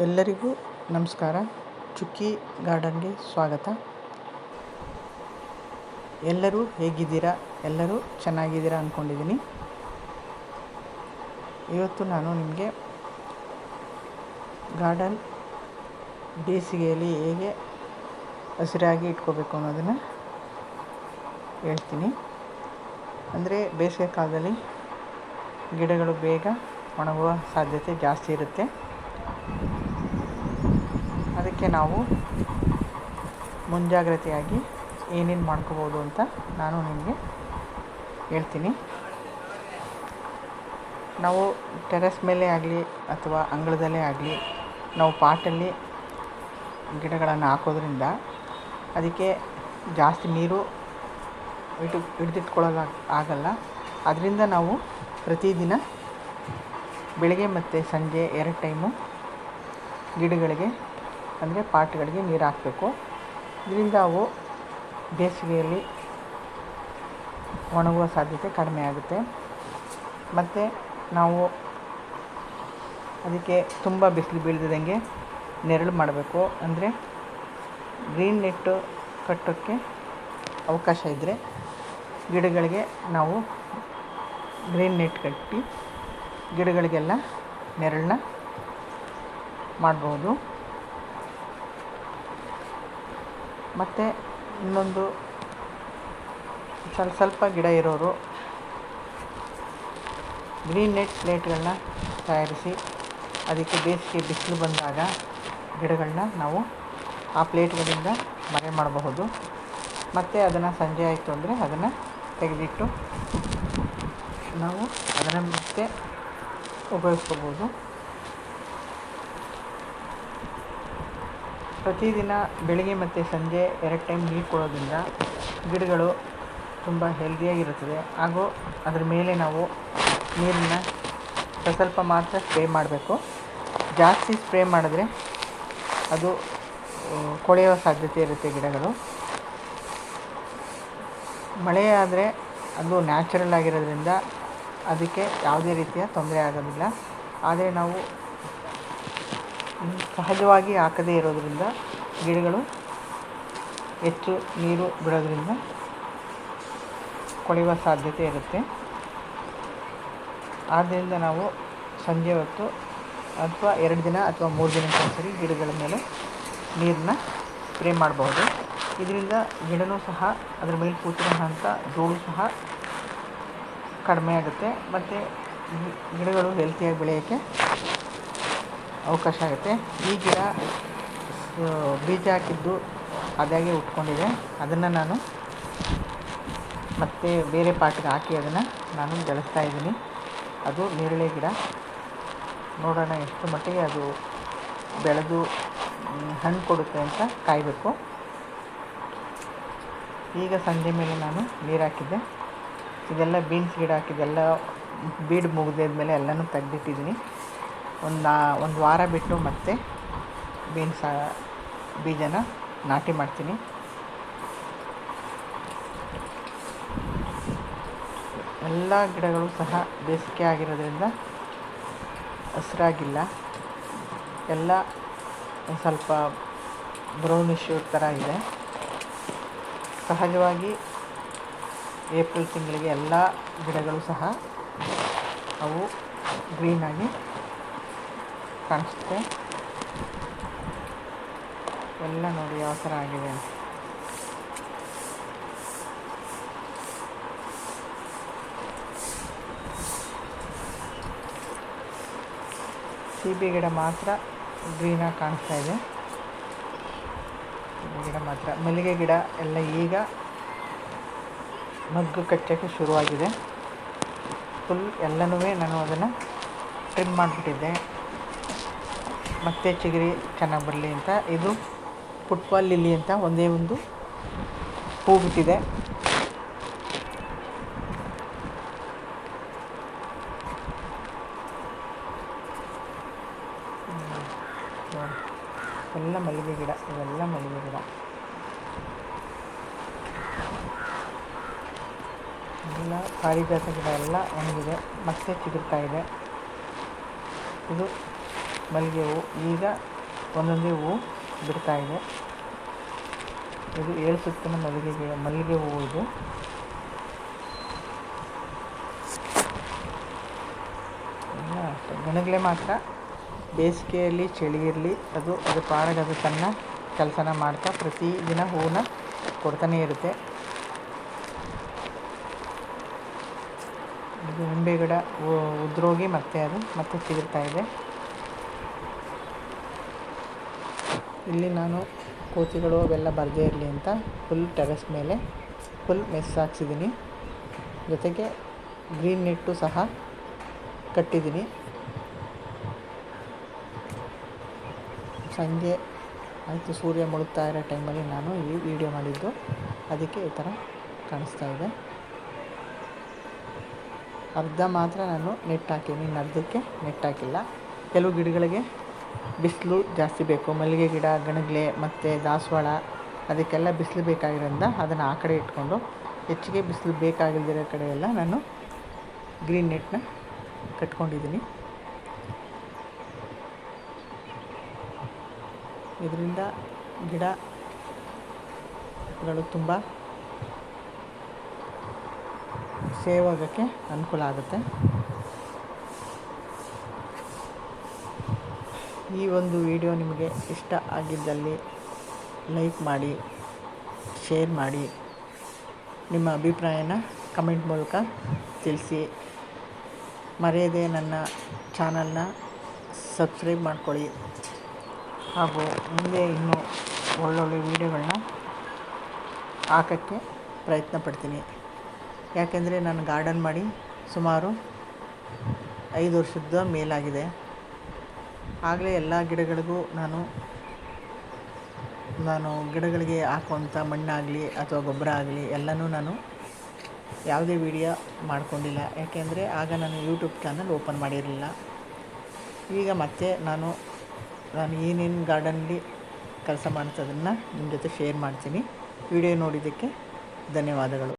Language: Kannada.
ಎಲ್ಲರಿಗೂ ನಮಸ್ಕಾರ. ಚುಕ್ಕಿ ಗಾರ್ಡನ್ಗೆ ಸ್ವಾಗತ. ಎಲ್ಲರೂ ಹೇಗಿದ್ದೀರಾ? ಎಲ್ಲರೂ ಚೆನ್ನಾಗಿದ್ದೀರಾ ಅಂದ್ಕೊಂಡಿದ್ದೀನಿ. ಇವತ್ತು ನಾನು ನಿಮಗೆ ಗಾರ್ಡನ್ ಬೇಸಿಗೆಯಲ್ಲಿ ಹೇಗೆ ಹಸಿರಾಗಿ ಇಟ್ಕೋಬೇಕು ಅನ್ನೋದನ್ನು ಹೇಳ್ತೀನಿ. ಅಂದರೆ ಬೇಸಿಗೆ ಕಾಲದಲ್ಲಿ ಗಿಡಗಳು ಬೇಗ ಒಣಗುವ ಸಾಧ್ಯತೆ ಜಾಸ್ತಿ ಇರುತ್ತೆ. ಅದಕ್ಕೆ ನಾವು ಮುಂಜಾಗ್ರತೆಯಾಗಿ ಏನೇನು ಮಾಡ್ಕೋಬೋದು ಅಂತ ನಾನು ನಿಮಗೆ ಹೇಳ್ತೀನಿ. ನಾವು ಟೆರೆಸ್ ಮೇಲೆ ಆಗಲಿ ಅಥವಾ ಅಂಗಳದಲ್ಲೇ ಆಗಲಿ ನಾವು ಪಾಟಲ್ಲಿ ಗಿಡಗಳನ್ನು ಹಾಕೋದ್ರಿಂದ ಅದಕ್ಕೆ ಜಾಸ್ತಿ ನೀರು ಹಿಡಿದಿಟ್ಕೊಳ್ಳೋದು ಆಗಲ್ಲ. ಅದರಿಂದ ನಾವು ಪ್ರತಿದಿನ ಬೆಳಗ್ಗೆ ಮತ್ತು ಸಂಜೆ 2 ಟೈಮು ಗಿಡಗಳಿಗೆ ಅಂದರೆ ಪಾಟ್ಗಳಿಗೆ ನೀರು ಹಾಕಬೇಕು. ಇದರಿಂದ ಅವು ಬೇಸಿಗೆಯಲ್ಲಿ ಒಣಗುವ ಸಾಧ್ಯತೆ ಕಡಿಮೆ ಆಗುತ್ತೆ. ಮತ್ತು ನಾವು ಅದಕ್ಕೆ ತುಂಬ ಬಿಸಿಲು ಬೀಳದಂಗೆ ನೆರಳು ಮಾಡಬೇಕು. ಅಂದರೆ ಗ್ರೀನ್ ನೆಟ್ಟು ಕಟ್ಟೋಕ್ಕೆ ಅವಕಾಶ ಇದ್ದರೆ ಗಿಡಗಳಿಗೆ ನಾವು ಗ್ರೀನ್ ನೆಟ್ ಕಟ್ಟಿ ಗಿಡಗಳಿಗೆಲ್ಲ ನೆರಳನ್ನ ಮಾಡ್ಬೋದು. ಮತ್ತು ಇನ್ನೊಂದು ಸ್ವಲ್ಪ ಗಿಡ ಇರೋರು ಗ್ರೀನ್ ನೆಟ್ ಪ್ಲೇಟ್ಗಳನ್ನ ತಯಾರಿಸಿ ಅದಕ್ಕೆ ಬೇಸಿಗೆ ಬಿಸಿಲು ಬಂದಾಗ ಗಿಡಗಳನ್ನ ನಾವು ಆ ಪ್ಲೇಟ್ಗಳಿಂದ ಮರೆ ಮಾಡಬಹುದು. ಮತ್ತು ಅದನ್ನು ಸಂಜೆ ಆಯಿತು ಅಂದರೆ ಅದನ್ನು ತೆಗೆದಿಟ್ಟು ನಾವು ಅದನ್ನು ಮತ್ತೆ ಉಪಯೋಗಿಸ್ಕೋಬೋದು. ಪ್ರತಿದಿನ ಬೆಳಗ್ಗೆ ಮತ್ತು ಸಂಜೆ 2 ಟೈಮ್ ನೀರು ಕೊಡೋದ್ರಿಂದ ಗಿಡಗಳು ತುಂಬ ಹೆಲ್ದಿಯಾಗಿರುತ್ತದೆ. ಹಾಗೂ ಅದ್ರ ಮೇಲೆ ನಾವು ನೀರನ್ನ ಸ್ವಲ್ಪ ಮಾತ್ರ ಸ್ಪ್ರೇ ಮಾಡಬೇಕು. ಜಾಸ್ತಿ ಸ್ಪ್ರೇ ಮಾಡಿದ್ರೆ ಅದು ಕೊಳೆಯೋ ಸಾಧ್ಯತೆ ಇರುತ್ತೆ ಗಿಡಗಳು. ಮಳೆ ಆದರೆ ಅದು ನ್ಯಾಚುರಲ್ ಆಗಿರೋದ್ರಿಂದ ಅದಕ್ಕೆ ಯಾವುದೇ ರೀತಿಯ ತೊಂದರೆ ಆಗೋದಿಲ್ಲ. ಆದರೆ ನಾವು ಸಹಜವಾಗಿ ಹಾಕದೇ ಇರೋದರಿಂದ ಗಿಡಗಳು ಹೆಚ್ಚು ನೀರು ಬಿಡೋದ್ರಿಂದ ಕೊಳೆಯುವ ಸಾಧ್ಯತೆ ಇರುತ್ತೆ. ಆದ್ದರಿಂದ ನಾವು ಸಂಜೆ ಹೊತ್ತು ಅಥವಾ 2 ದಿನ ಅಥವಾ 3 ದಿನಕ್ಕೊಂದ್ಸರಿ ಗಿಡಗಳ ಮೇಲೆ ನೀರನ್ನ ಸ್ಪ್ರೇ ಮಾಡಬಹುದು. ಇದರಿಂದ ಗಿಡನೂ ಸಹ ಅದರ ಮೇಲೆ ಕೂತಿರೋಂಥ ಧೂಳು ಸಹ ಕಡಿಮೆ ಆಗುತ್ತೆ. ಮತ್ತು ಗಿಡಗಳು ಹೆಲ್ತಿಯಾಗಿ ಬೆಳೆಯೋಕ್ಕೆ ಅವಕಾಶ ಆಗುತ್ತೆ. ಈ ಗಿಡ ಬೀಜ ಹಾಕಿದ್ದು ಅದಾಗೆ ಉಟ್ಕೊಂಡಿದೆ. ಅದನ್ನು ನಾನು ಮತ್ತೆ ಬೇರೆ ಪಾಟ್ಗೆ ಹಾಕಿ ಅದನ್ನು ನಾನು ಬೆಳೆಸ್ತಾ ಇದ್ದೀನಿ. ಅದು ನೇರಳೆ ಗಿಡ. ನೋಡೋಣ ಎಷ್ಟು ಮಟ್ಟಿಗೆ ಅದು ಬೆಳೆದು ಹಣ್ಣು ಕೊಡುತ್ತೆ ಅಂತ ಕಾಯಬೇಕು. ಈಗ ಸಂಜೆ ಮೇಲೆ ನಾನು ನೀರು ಹಾಕಿದ್ದೆ. ಇದೆಲ್ಲ ಬೀನ್ಸ್ ಗಿಡ ಹಾಕಿದ್ದೆಲ್ಲ ಬೀಡು ಮುಗಿದಾದ್ಮೇಲೆ ಎಲ್ಲನೂ ತೆಗೆದಿಟ್ಟಿದ್ದೀನಿ. ಒಂದು ವಾರ ಬಿಟ್ಟು ಮತ್ತೆ ಬೀನ್ಸ್ ಬೀಜನ ನಾಟಿ ಮಾಡ್ತೀನಿ. ಎಲ್ಲ ಗಿಡಗಳು ಸಹ ಬೇಸಿಗೆ ಆಗಿರೋದ್ರಿಂದ ಹಸಿರಾಗಿಲ್ಲ. ಎಲ್ಲ ಸ್ವಲ್ಪ ಬ್ರೌನಿಶ್ ಥರ ಇದೆ. ಸಹಜವಾಗಿ ಏಪ್ರಿಲ್ ತಿಂಗಳಿಗೆ ಎಲ್ಲ ಗಿಡಗಳು ಸಹ ಅವು ಗ್ರೀನಾಗಿ ಕಾಣಿಸುತ್ತೆ. ಎಲ್ಲ ನೋಡಿ ಯಾವ ಥರ ಆಗಿದೆ ಅಂತ. ಸೀಬೆ ಗಿಡ ಮಾತ್ರ ಗ್ರೀನಾಗಿ ಕಾಣಿಸ್ತಾ ಇದೆ. ಸೀಬೆ ಗಿಡ ಮಾತ್ರ. ಮಲ್ಲಿಗೆ ಗಿಡ ಎಲ್ಲ ಈಗ ಮಗ್ಗು ಕಚ್ಚೋಕ್ಕೆ ಶುರುವಾಗಿದೆ. ಫುಲ್ ಎಲ್ಲನೂ ನಾನು ಅದನ್ನು ಟ್ರಿಮ್ ಮಾಡಿಬಿಟ್ಟಿದ್ದೆ. ಮತ್ತೆ ಚಿಗುರಿ ಚೆನ್ನಾಗಿ ಬರಲಿ ಅಂತ. ಇದು ಫುಟ್ಬಾಲ್ ಲಿಲ್ಲಿ ಅಂತ ಒಂದೇ ಒಂದು ಹೂ ಬಿಟ್ಟಿದೆ. ಎಲ್ಲ ಮಲ್ಲಿಗೆ ಗಿಡ, ಇವೆಲ್ಲ ಮಲ್ಲಿಗೆ ಗಿಡ. ಎಲ್ಲ ಪಾರಿಜಾತ ಗಿಡ ಎಲ್ಲ ಒಣಗಿದೆ, ಮತ್ತೆ ಚಿಗುರ್ತಾ ಇದೆ. ಇದು ಮಲ್ಲಿಗೆ ಹೂವು ಈಗ ಒಂದೊಂದೇ ಹೂವು ಬಿಡ್ತಾ ಇದೆ. ಇದು 7 ಸುತ್ತಿನ ಮಲ್ಲಿಗೆ ಹೂವು ಇದು. ಗಣಗಲೆ ಮಾತ್ರ ಬೇಸಿಗೆಯಲ್ಲಿ ಚಳಿ ಇರಲಿ ಅದು ಪಾಡಿಗೆ ಅದು ತನ್ನ ಕೆಲಸನ ಮಾಡ್ತಾ ಪ್ರತಿದಿನ ಹೂವನ್ನ ಕೊಡ್ತಾನೇ ಇರುತ್ತೆ. ಇದು ನಿಂಬೆ ಗಿಡ ಉದ್ರೋಗಿ ಮತ್ತೆ ಚಿಗುರ್ತಾ ಇದೆ. ಇಲ್ಲಿ ನಾನು ಕೋತಿಗಳು ಅವೆಲ್ಲ ಬರದೇ ಇರಲಿ ಅಂತ ಫುಲ್ ಟೆರೆಸ್ ಮೇಲೆ ಫುಲ್ ಮೆಸ್ ಹಾಕ್ಸಿದ್ದೀನಿ. ಜೊತೆಗೆ ಗ್ರೀನ್ ನೆಟ್ಟು ಸಹ ಕಟ್ಟಿದ್ದೀನಿ. ಸಂಜೆ ಆಯಿತು, ಸೂರ್ಯ ಮುಳುಗ್ತಾ ಇರೋ ಟೈಮಲ್ಲಿ ನಾನು ಈ ವಿಡಿಯೋ ಮಾಡಿದ್ದು, ಅದಕ್ಕೆ ಈ ಥರ ಕಾಣಿಸ್ತಾ ಇದೆ. ಅರ್ಧ ಮಾತ್ರ ನಾನು ನೆಟ್ ಹಾಕಿದ್ದೀನಿ, ಇನ್ನು ಅರ್ಧಕ್ಕೆ ನೆಟ್ ಹಾಕಿಲ್ಲ. ಕೆಲವು ಗಿಡಗಳಿಗೆ ಬಿಸಿಲು ಜಾಸ್ತಿ ಬೇಕು. ಮಲ್ಲಿಗೆ ಗಿಡ, ಗಣಗಲೆ ಮತ್ತು ದಾಸವಾಳ ಅದಕ್ಕೆಲ್ಲ ಬಿಸಿಲು ಬೇಕಾಗಿರೋದ್ರಿಂದ ಅದನ್ನು ಆ ಕಡೆ ಇಟ್ಕೊಂಡು ಹೆಚ್ಚಿಗೆ ಬಿಸಿಲು ಬೇಕಾಗಿಲ್ದಿರೋ ಕಡೆ ಎಲ್ಲ ನಾನು ಗ್ರೀನ್ ನೆಟ್ನ ಕಟ್ಕೊಂಡಿದ್ದೀನಿ. ಇದರಿಂದ ಗಿಡಗಳು ತುಂಬ ಸೇವ್ ಆಗೋಕ್ಕೆ ಅನುಕೂಲ ಆಗುತ್ತೆ. ಈ ಒಂದು ವಿಡಿಯೋ ನಿಮಗೆ ಇಷ್ಟ ಆಗಿದ್ದಲ್ಲಿ ಲೈಕ್ ಮಾಡಿ, ಶೇರ್ ಮಾಡಿ, ನಿಮ್ಮ ಅಭಿಪ್ರಾಯನ ಕಮೆಂಟ್ ಮೂಲಕ ತಿಳಿಸಿ. ಮರೆಯದೆ ನನ್ನ ಚಾನಲ್ನ ಸಬ್ಸ್ಕ್ರೈಬ್ ಮಾಡ್ಕೊಳ್ಳಿ. ಹಾಗೂ ಮುಂದೆ ಇನ್ನೂ ಒಳ್ಳೊಳ್ಳೆ ವೀಡಿಯೋಗಳನ್ನ ಹಾಕೋಕ್ಕೆ ಪ್ರಯತ್ನ ಪಡ್ತೀನಿ. ಯಾಕೆಂದರೆ ನಾನು ಗಾರ್ಡನ್ ಮಾಡಿ ಸುಮಾರು 5 ವರ್ಷದ ಮೇಲಾಗಿದೆ. ಆಗಲೇ ಎಲ್ಲ ಗಿಡಗಳಿಗೂ ನಾನು ಗಿಡಗಳಿಗೆ ಹಾಕುವಂಥ ಮಣ್ಣಾಗಲಿ ಅಥವಾ ಗೊಬ್ಬರ ಆಗಲಿ ಎಲ್ಲನೂ ನಾನು ಯಾವುದೇ ವಿಡಿಯೋ ಮಾಡ್ಕೊಂಡಿಲ್ಲ. ಯಾಕೆಂದರೆ ಆಗ ನಾನು ಯೂಟ್ಯೂಬ್ ಚಾನಲ್ ಓಪನ್ ಮಾಡಿರಲಿಲ್ಲ. ಈಗ ಮತ್ತೆ ನಾನು ಏನೇನು ಗಾರ್ಡನಲ್ಲಿ ಕೆಲಸ ಮಾಡ್ತದನ್ನು ನಿಮ್ಮ ಜೊತೆ ಶೇರ್ ಮಾಡ್ತೀನಿ. ವಿಡಿಯೋ ನೋಡಿದ್ದಕ್ಕೆ ಧನ್ಯವಾದಗಳು.